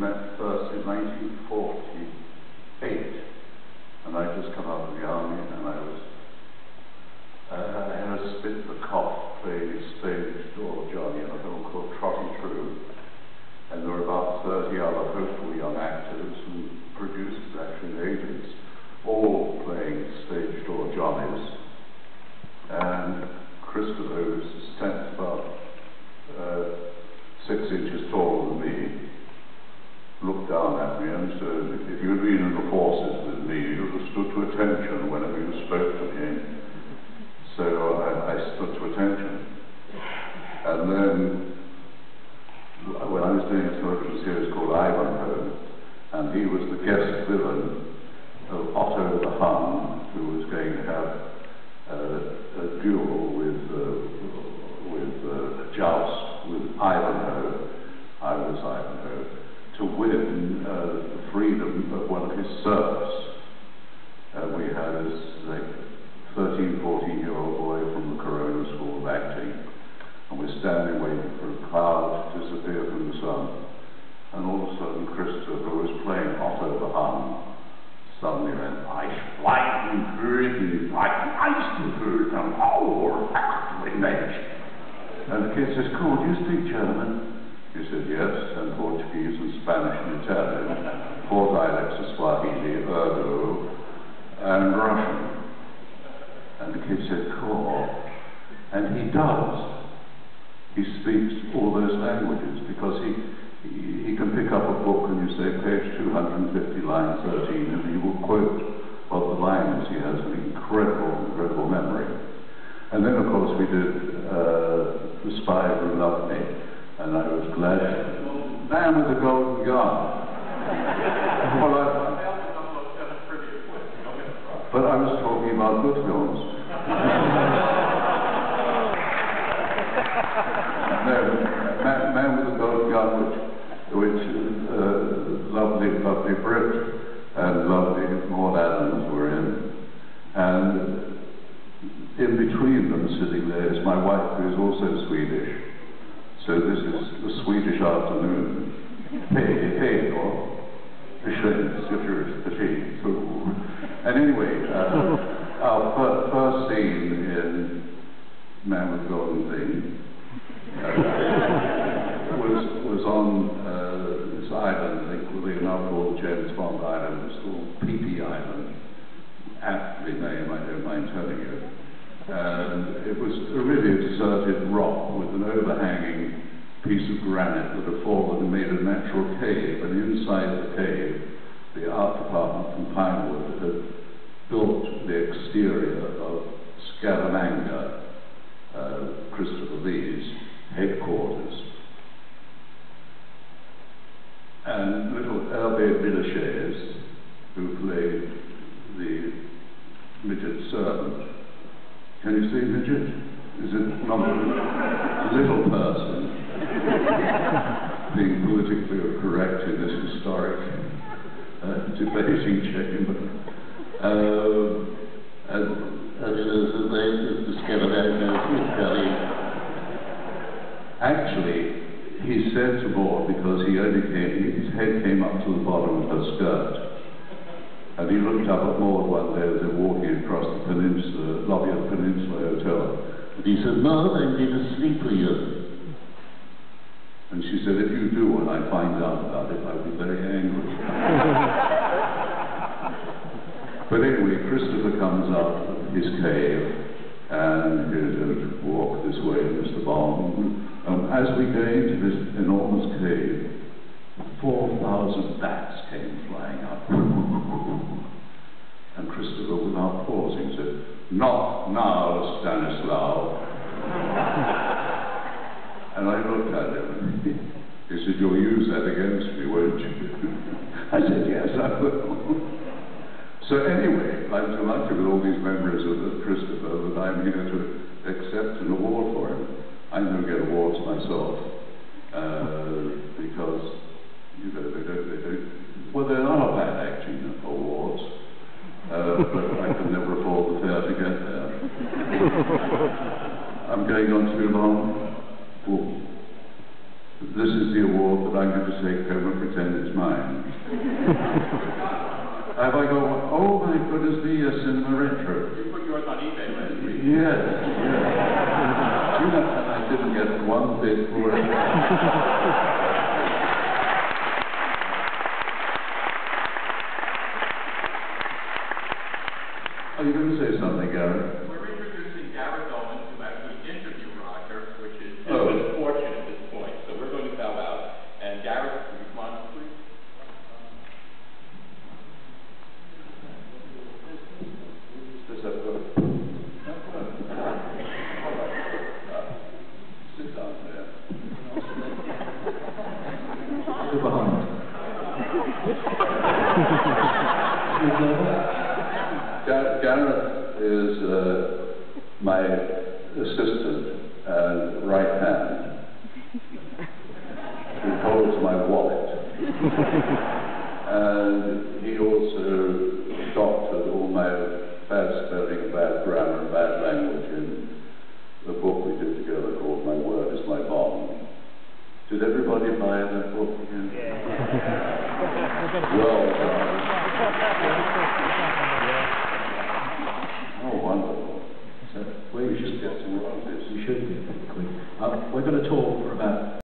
met first in 1948, and I'd just come out of the army, and I had a spit the cough playing stage door Johnny in a film called Trotty True, and there were about 30 other hopeful young actors and producers, actually, and agents, all playing stage door Johnnies. And Christopher, who stands about 6 inches taller than me, looked down at me and said, "If you'd been in the forces with me, you'd have stood to attention whenever you spoke to me." So I stood to attention. And then, when I was doing a television series called Ivanhoe, and he was the guest villain of Otto the Hun, who was going to have a duel with a joust with Ivanhoe. I was Ivanhoe, to win the freedom of one of his serfs. We had this 13, 14-year-old boy from the Corona School of Acting, and we're standing waiting for a cloud to disappear from the sun, and all of a sudden Christopher, who was playing Otto the Hun, suddenly went, "I schweigten für die Eisenbrüten, oh, Mensch." And the kid says, "Cool, do you speak German?" He said, "Yes," and Portuguese and Spanish and Italian, 4 dialects of Swahili, Urdu, and Russian. And the kid said, "Cool." And he does. He speaks all those languages because he can pick up a book and you say, page 250, line 13, and he will quote what the line is. He has an incredible memory. And then, of course, we did The Spy Who Loved Me, and I was glad. Man with the Golden Gun. But I was talking about good films. No, Man with the Golden Gun, which lovely Brit and lovely Maud Adams were in, and in between them sitting there is my wife, who is also Swedish. So this is the Swedish afternoon. Hey, and anyway, our first scene in Man with the Golden Thing was on this island, they now called James Bond Island. It's called Phi Island. Aptly named, I don't mind telling you. And it was really a deserted rock with an overhanging piece of granite that had fallen and made a natural cave, and inside the cave, the art department from Pinewood had built the exterior of Scaramanga, Christopher Lee's headquarters. And little Hervé Villechaize, who played the midget servant. Can you see midget? Is it not a little person? Being politically correct in this historic debating chamber. Actually, he said to Maud, because his head came up to the bottom of her skirt, and he looked up at Maud one day as they were walking across the peninsula, lobby of the Peninsula Hotel, and he said, "Maud, I'm going to sleep with you." And she said, "If you do and I find out about it, I'll be very angry." But anyway, Christopher comes out of his cave, and he said, "Walk this way, Mr. Bond." As we go into this enormous cave, 4,000 bats came flying up. And Christopher, without pausing, said, "Not now, Stanislaw." And I looked at him, and he said, "You'll use that against me, won't you?" I said, "Yes, I will." So anyway, I'm delighted with all these memories of Christopher that I'm here to accept an award for him. I'm going to get awards myself, because, you know, they don't, well, there are bad acting awards, but I can never afford the fare to get there. I'm going on too long. This is the award that I'm going to take home and pretend it's mine. a bit for it. Are you going to say something, Gareth? We're introducing Gareth Owen to actually interview Roger, which is his misfortune at this point. So we're going to bow out. And Gareth, will you come on, please? Does that work? Sit down there. Go behind. Gareth is my assistant and right hand, who holds my wallet. And he also doctored all my bad spelling, bad grammar, and bad language in the book we did together called My Word Is My Bond. Did everybody buy that book? Yeah. Well done. Oh, wonderful. So We should get to work on this. we should be. We're going to talk for about